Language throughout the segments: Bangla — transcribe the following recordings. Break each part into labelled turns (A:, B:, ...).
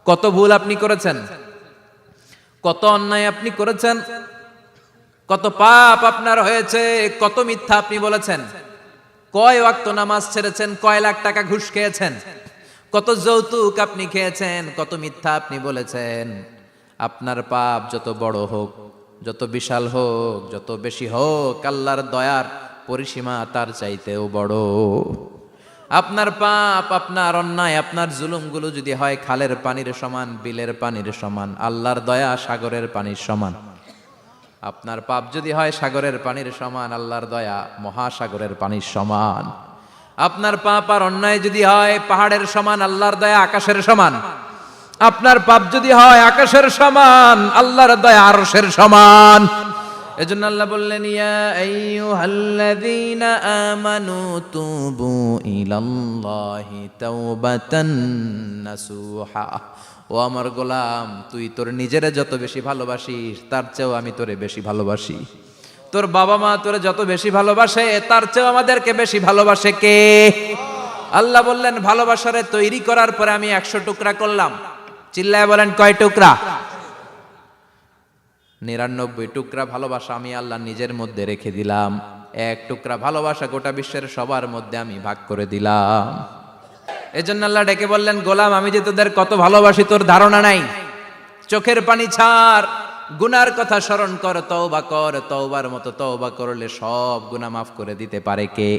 A: কত ভুল আপনি করেছেন, কত অন্যায় আপনি করেছেন, কত পাপ আপনার হয়েছে, কত মিথ্যা আপনি বলেছেন, কয় ওয়াক্ত নামাজ ছেড়েছেন, কয় লাখ টাকা ঘুষ খেয়েছেন, কত যৌতুক আপনি খেয়েছেন, কত মিথ্যা আপনি বলেছেন। আপনার পাপ যত বড় হোক, যত বিশাল হোক, যত বেশি হোক, আল্লাহর দয়ার পরিসীমা তার চাইতেও বড়। আপনার পাপ, আপনার অন্যায়, আপনার জুলুমগুলো যদি হয় খালের পানির সমান, বিলের পানির সমান, আল্লাহর দয়া সাগরের পানির সমান। আপনার পাপ যদি হয় সাগরের পানির সমান, আল্লাহর দয়া মহাসাগরের পানির সমান। আপনার পাপ আর অন্যায় যদি হয় পাহাড়ের সমান, আল্লাহর দয়া আকাশের সমান। আপনার পাপ যদি হয় আকাশের সমান, আল্লাহর দয়া আরশের সমান। এজন্য আল্লাহ বললেন, ইয়া আইয়ুহাল্লাযীনা আমানু তুবু ইলাল্লাহি তাওবাতান নাসুহা। ও আমার গোলাম, তুই তোর নিজেরে যত বেশি ভালোবাসিস তার চেয়েও আমি তোরে বেশি ভালোবাসি। তোর বাবা মা তোরে যত বেশি ভালোবাসে তার চেয়েও আমাদেরকে বেশি ভালোবাসে কে? আল্লাহ বললেন, ভালোবাসারে তৈরি করার পরে আমি 100 টুকরা করলাম। চিল্লায় বলেন, কয় টুকরা? 99 টুকরা ভালোবাসা আমি আল্লাহ নিজের মধ্যে রেখে দিলাম। 1 টুকরা ভালোবাসা গোটা বিশ্বের সবার মধ্যে আমি ভাগ করে দিলাম। এজন্য আল্লাহ ডেকে বললেন, গোলাম আমি যে তোদের কত ভালোবাসি তোর ধারণা নাই। চোখের পানি ছাড়, গুনার কথা স্মরণ কর, তওবা কর। তওবার মতো তওবা করলে সব গুনাহ মাফ করে দিতে পারে কে?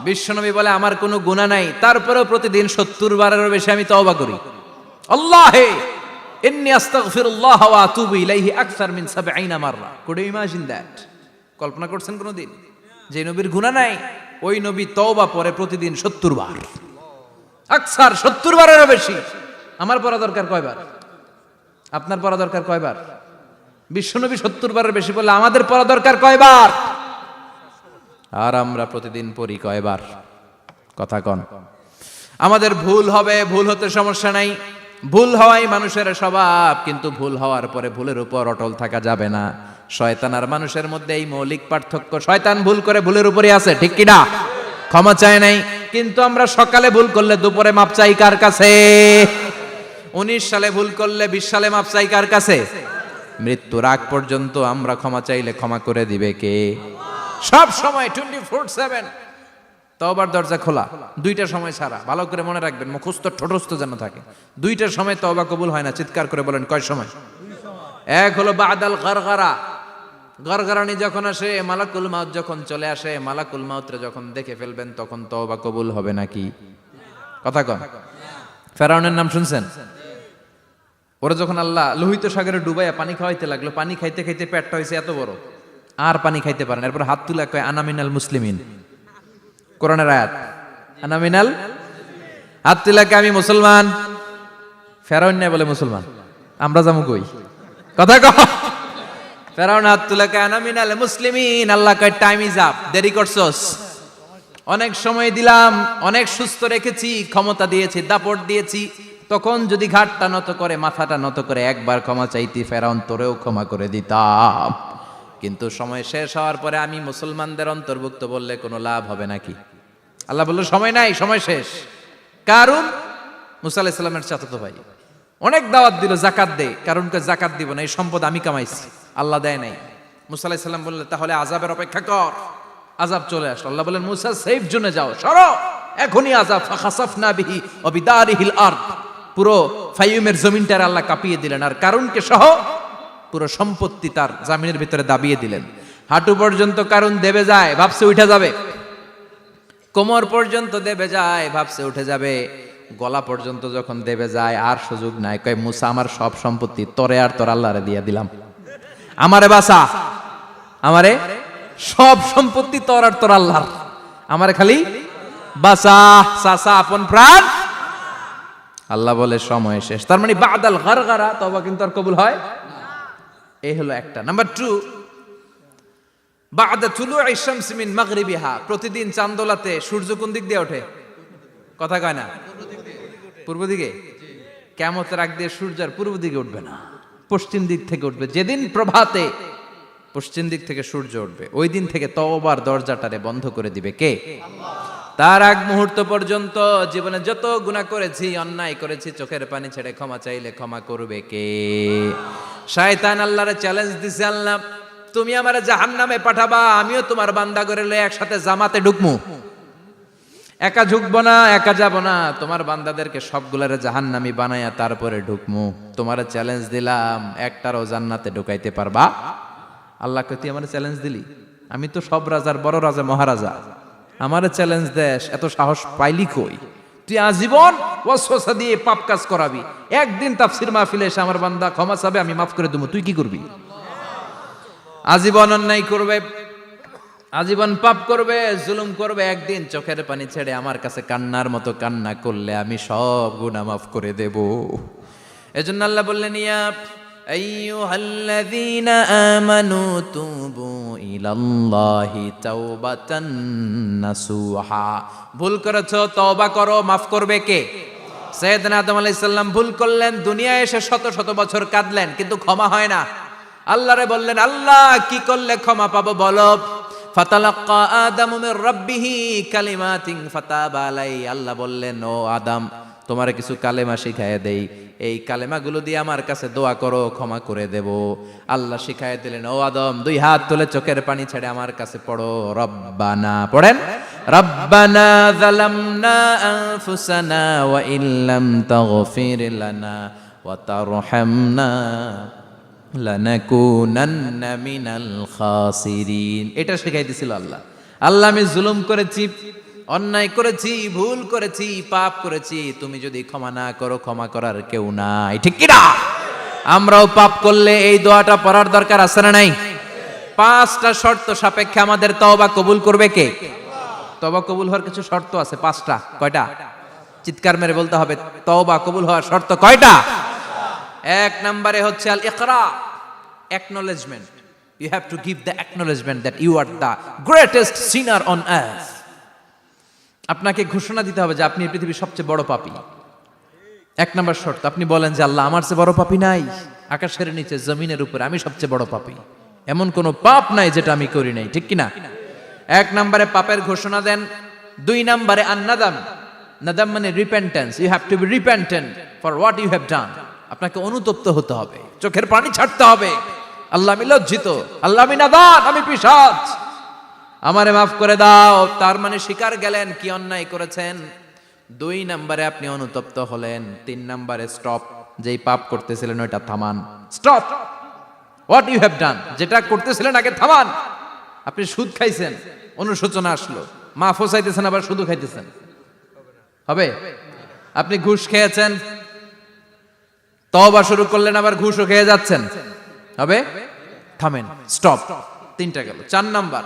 A: বিশ্বনবী বলে, আমার কোনো গুনাহ নাই, তারপরেও প্রতিদিন 70 বারেরও বেশি আমি তওবা করি। আল্লাহে ইন্নী আস্তাগফিরুল্লাহ ওয়া আতুবু ইলাইহি আকসার মিন 70 মাররা। Could you imagine that? কল্পনা করছেন কোনদিন যে নবীর গুনাহ নাই, ওই নবী তওবা পড়ে প্রতিদিন 70 বার, আকসার 70 বারেরও বেশি। আমার পড়া দরকার কয়বার? আপনার পড়া দরকার কয়বার? বিশ্বনবী 70 বারের বেশি বললে আমাদের পড়া দরকার কয়বার? আর আমরা প্রতিদিন পড়ি কয়বার? কথা কন। আমাদের ভুল হবে, ভুল হতে সমস্যা নাই, ভুল হওয়াই মানুষের স্বভাব, কিন্তু ভুল হওয়ার পরে ভুলের উপর অটল থাকা যাবে না। শয়তান আর মানুষের মধ্যে এই মৌলিক পার্থক্য। শয়তান ভুল করে ভুলের উপরই আছে, ঠিক কি না? ক্ষমা চায় নাই, কিন্তু আমরা সকালে ভুল করলে দুপুরে মাপ চাই কার কাছে? 19 সালে ভুল করলে 20 সালে মাপ চাই কার কাছে? মৃত্যুর আগ পর্যন্ত আমরা ক্ষমা চাইলে ক্ষমা করে দিবে কে? সব সময় 24/7 তওবার দরজা খোলা, 2টার সময় ছাড়া। ভালো করে মনে রাখবেন, মুখস্থ ঠোঁটস্থ যেন থাকে। 2টার সময় তওবা কবুল হয় না। চিৎকার করে বলেন, কয় সময়? এক হলো বাদাল গারগারা, গরগরানি যখন আসে, মালাকুল মাউত যখন চলে আসে, মালাকুল মাউতরে যখন দেখে ফেলবেন তখন তওবা কবুল হবে নাকি? কথা কন। ফেরাউনের নাম শুনছেন? ওরা যখন আল্লাহ লোহিত সাগরে ডুবাইয়া পানি খাওয়াইতে লাগলো, পানি খাইতে খাইতে পেটটা হয়েছে এত বড়, আর পানি খাইতে পারেন। এরপর হাত তুলে কয়, আনা মিনাল মুসলিমিন। কোরআনের আয়াত, আনা মিনাল, হাত তুলে কয় আমি মুসলমান। ফেরাউন না বলে মুসলমান, আমরা যাবো কই? কথা কন। ফেরাউন হাত তুলে কয় আনা মিনাল মুসলিমিন। আল্লাহ কয়, টাইম ইজ আপ, দেরি করছস। অনেক সময় দিলাম, অনেক সুস্থ রেখেছি, ক্ষমতা দিয়েছি, দাপট দিয়েছি, তখন যদি ঘাটটা নত করে, মাথাটা নত করে একবার ক্ষমা চাইতি, ফেরাউন তোরেও ক্ষমা করে দিতাম। কিন্তু সময় শেষ হওয়ার পরে আমি মুসলমানদের অন্তর্ভুক্ত বললে কোনো লাভ হবে নাকি? আল্লাহ বলল, সময় নাই, সময় শেষ। কারণ মুসা আলাইহিস সালামের চাচাতো ভাই অনেক দাওয়াত দিল, জাকাত দে। কারণকে জাকাত দিব না, এই সম্পদ আমি কামাইছি, আল্লাহ দেয় নাই। মুসা আলাইহিস সালাম বললেন, তাহলে আযাবের অপেক্ষা কর। আযাব চলে আসলো। আল্লাহ বলেন, মুসা সেফ জোনে যাও, সরো, এখনই আযাব। ফাখাসাফনা বিহি ওয়া বিদারিহিল আরদ। পুরো ফাইয়ুমের জমিনটার আল্লাহ কাঁপিয়ে দিলেন, আর কারুনকে সহ পুরো সম্পত্তি তার জামিনের ভিতরে দাবিয়ে দিলেন। হাঁটু পর্যন্ত কারুন দেবে যায়, ভাবছে উঠে যাবে। কোমর পর্যন্ত দেবে যায়, ভাবছে উঠে যাবে। গলা পর্যন্ত যখন দেবে যায়, আর সুযোগ নাই। কয়, মুসা আমার সব সম্পত্তি তোরে আর তোর আল্লাহরে দিয়ে দিলাম, আমারে বাঁচা, আমারে সব সম্পত্তি তোর আর তোর আল্লাহর, আমারে খালি বাঁচা, চাচা আপন প্রাণ। আল্লাহ বলে, সময় শেষ। তার মানে বাদাল গারগারা তওবা কিন্তু আর কবুল হয়। এই হলো একটা। নাম্বার 2, বাদা তুলুই শামসি মিন মাগরিবিহা। প্রতিদিন চাঁদোলাতে সূর্য কোন দিক দিয়ে ওঠে? কথা কয় না? পূর্ব দিকে। কিয়ামতের আগ দিয়ে সূর্য আর পূর্ব দিকে উঠবে না, পশ্চিম দিক থেকে উঠবে। যেদিন প্রভাতে পশ্চিম দিক থেকে সূর্য উঠবে, ওই দিন থেকে তওবার দরজাটারে বন্ধ করে দিবে কে? আল্লাহ। তার আগ মুহূর্ত পর্যন্ত জীবনে যত গুনাহ করেছি, অন্যায় করেছি, চোখের পানি ছেড়ে ক্ষমা চাইলে ক্ষমা করবে কে? শয়তান আল্লাহরে চ্যালেঞ্জ দিছে, আল্লাহ তুমি আমারে জাহান্নামে পাঠাবা, আমিও তোমার বান্দা করে লয়ে একসাথে জামাতে ঢুকমু। একা ঢুকবো না, একা যাব না, তোমার বান্দাদেরকে সবগুলারে জাহান্নামী বানায়া তারপরে ঢুকমু। তোমার চ্যালেঞ্জ দিলাম, একটারও জান্নাতে ঢুকাইতে পারবা? আল্লাহকে তুই আমার চ্যালেঞ্জ দিলি? আমি তো সব রাজার বড় রাজা, মহারাজা, আমার চ্যালেঞ্জ দেশ, এত সাহস পাইলি কই? তুই আজীবন ওয়াসওয়াসা দিয়ে পাপ কাজ করাবি, একদিন তাফসীর মাহফিলে এসে আমার বান্দা ক্ষমা চাবে, আমি মাফ করে দেবো, তুই কি করবি? আজীবন অন্যায় করবে, আজীবন পাপ করবে, জুলুম করবে, একদিন চোখের পানি ছেড়ে আমার কাছে কান্নার মতো কান্না করলে আমি সব গুনাহ মাফ করে দেব। এজন্য আল্লাহ বললেন, ইয়া আইয়ুহাল্লাযীনা আমানু তুবু ইলাল্লাহি তাওবাতান নাসুহা। ভুল করেছো, তওবা করো, মাফ করবে কে? সাইয়েদনা আদম আলাইহিস সালাম ভুল করলেন, দুনিয়ায় এসে শত শত বছর কাঁদলেন, কিন্তু ক্ষমা হয় না। আল্লাহরে বললেন, আল্লাহ কি করলে ক্ষমা পাবো বলো? ফাতালাক্কা আদামু মির রাব্বিহি কালিমাতিন ফাতাবা আলাইহি। আল্লাহ বললেন, ও আদম, তোমারে কিছু কালেমা শিখায় দেই, এই কালেমাগুলো দিয়ে আমার কাছে দোয়া করো, ক্ষমা করে দেব। আল্লাহ শিখায় দিলেন, ও আদম, দুই হাত তুলে চোখের পানি ছেড়ে আমার কাছে পড়ো, রব্বানা, পড়েন, রব্বানা যালামনা আনফুসানা ওয়া ইল্লাম তাগফির লানা ওয়া তারহামনা লানাকুনান্না মিনাল খাসিরিন। এটা শিখাই দিছিল আল্লাহ। আল্লাহ, আমি জুলুম করেছি, অন্যায় করেছি, ভুল করেছি, পাপ করেছি, তুমি যদি ক্ষমা না করো, ক্ষমা করার কেউ নাই, ঠিক কি না? আমরাও পাপ করলে এই দোয়াটা পড়ার দরকার আছে না নাই? 5টা শর্ত সাপেক্ষে আমাদের তওবা কবুল করবে কে? তওবা কবুল হওয়ার কিছু শর্ত আছে, 5টা। কয়টা? চিৎকার মেরে বলতে হবে, তওবা কবুল হওয়ার শর্ত কয়টা? 1 নম্বরে হচ্ছে আল ইকরা, acknowledgement. You have to give the acknowledgement that you are the greatest sinner on earth. আপনাকে ঘোষণা দিতে হবে যে আপনি এই পৃথিবীর সবচেয়ে বড় পাপী। 1 নম্বর শর্ত, আপনি বলেন যে আল্লাহ, আমার চেয়ে বড় পাপী নাই, আকাশের নিচে জমিনের উপরে আমি সবচেয়ে বড় পাপী, এমন কোনো পাপ নাই যেটা আমি করি নাই, ঠিক কি না? 1 নম্বরে পাপের ঘোষণা দেন। 2 নম্বরে আন-নাদাম, নাদাম মানে repentance. You have to be repentant for what you have done. আপনাকে অনুতপ্ত হতে হবে, চোখের পানি ছাড়তে হবে, আল্লাহ আমি লজ্জিত, আল্লাহ আমি নাদান, আমি পিশাচ, আমারে মাফ করে দাও। তার মানে স্বীকার গেলেন কি অন্যায় করেছেন। 2 নম্বরে আপনি অনুতপ্ত হলেন। 3 নম্বরে স্টপ, যেই পাপ করতেছিলেন ওইটা থামান, stop what you have done, যেটা করতেছিলেন আগে থামান। আপনি সুদ খাইছেন, অনুশোচনা আসলো, মাফও চাইতেছেন, আবার সুদও খাইতেছেন, হবে? আপনি ঘুষ খেয়েছেন, তওবা শুরু করলেন, আবার ঘুষও খেয়ে যাচ্ছেন, হবে? থামেন, স্টপ। 3টা গেল। 4 number,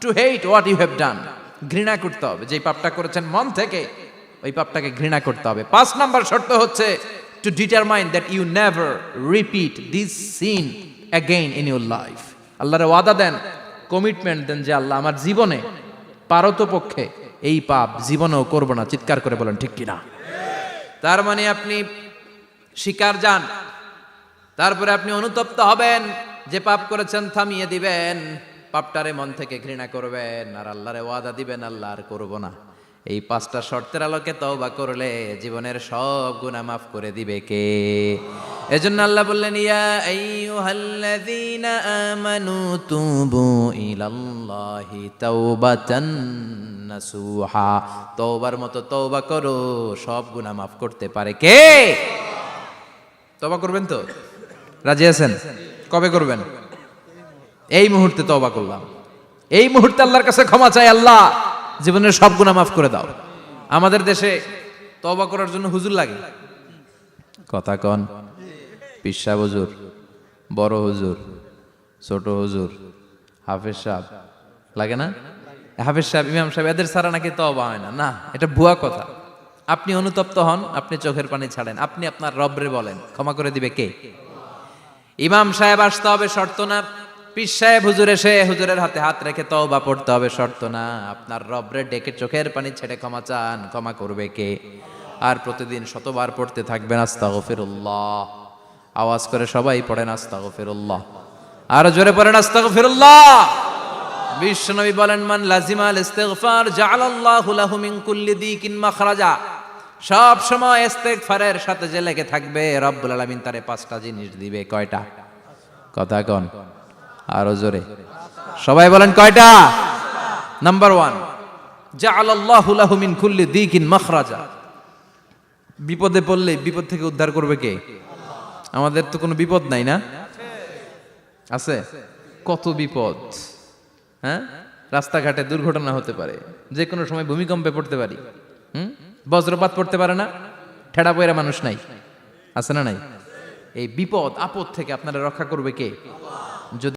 A: to hate what you have done, ঘৃণা করতে হবে, যেই পাপটা করেছেন মন থেকে ওই পাপটাকে ঘৃণা করতে হবে। 5 নাম্বার শর্ত হচ্ছে to determine that you never repeat this sin again in your life. আল্লাহর ওয়াদা দেন, কমিটমেন্ট দেন যে আল্লাহ আমার জীবনে পারতপক্ষে এই পাপ জীবনেও করব না। চিৎকার করে বলেন ঠিক কিনা? তার মানে আপনি স্বীকার যান, তারপরে আপনি অনুতপ্ত হবেন, যে পাপ করেছেন থামিয়ে দিবেন, পাপটারে মন থেকে ঘৃণা করবেন, আর আল্লাহরে ওয়াদা দিবেন আল্লাহ আর করব না। এই 5টা শর্তের আলোকে তওবা করলে জীবনের সব গুনাহ মাফ করে দিবে কে? এজন্য আল্লাহ বললেন, ইয়া আইয়ুহাল্লাযীনা আমানু তুবু ইলাল্লাহি তাওবাতান নাসুহা। তওবার মতো তওবা করো, সব গুনাহ মাফ করতে পারে কে? তওবা করবেন তো? রাজি আছেন? কবে করবেন? এই মুহূর্তে তওবা করলাম, এই মুহূর্তে আল্লাহর কাছে ক্ষমা চাই, আল্লাহ জীবনের সব গুনাহ মাফ করে দাও। আমাদের দেশে তওবা করার জন্য হুজুর লাগে, কথা কন, পীর সাহেব হুজুর, বড় হুজুর, ছোট হুজুর, হাফেজ সাহেব লাগে না? হাফেজ সাহেব, ইমাম সাহেব, এদের ছাড়া নাকি তওবা হয় না। না, এটা ভুয়া কথা। আপনি অনুতপ্ত হন, আপনি চোখের পানি ছাড়েন, আপনি আপনার রবরে বলেন, ক্ষমা করে দিবে কে? ইমাম সাহেব আসতে হবে শর্ত না, পীর সাহেব হুজুর এসে হুজুরের হাতে হাত রেখে তওবা পড়তে হবে শর্ত না। আপনার রবরে ডেকে চোখের পানি ছেড়ে ক্ষমা চান, ক্ষমা করবে কে? আর প্রতিদিন শতবার পড়তে থাকবেন আস্তাগফিরুল্লাহ। আওয়াজ করে সবাই পড়েন আস্তাগফিরুল্লাহ, আর জোরে পড়েন আস্তাগফিরুল্লাহ। বিশ্বনবী বলেন, মান লাজিমাল ইস্তিগফার জাআলাল্লাহু লাহু মিন কুল্লি দিকিন মাখরাজা। সব সময় ইস্তিগফারের সাথে যে লেগে থাকবে, রব্বুল আলামিন তারে 5টা জিনিস দিবে। কয়টা? কথা কোন, আরো জোরে সবাই বলেন কয়টা? নাম্বার 1, জাআলাল্লাহু লাহু মিন কুল্লি দিকিন মাখরাজা। বিপদে পড়লে বিপদ থেকে উদ্ধার করবে কে? আমাদের তো কোনো বিপদ নাই না? আছে? কত বিপদ, হ্যাঁ? রাস্তাঘাটে দুর্ঘটনা হতে পারে, যে কোনো সময় ভূমিকম্পে পড়তে পারি, বজ্রপাত পড়তে পারে না, ঠেড়া পয়রা মানুষ নাই, আছে না নাই? এই বিপদ আপদ থেকে আপনারা রক্ষা করবে কে? যদি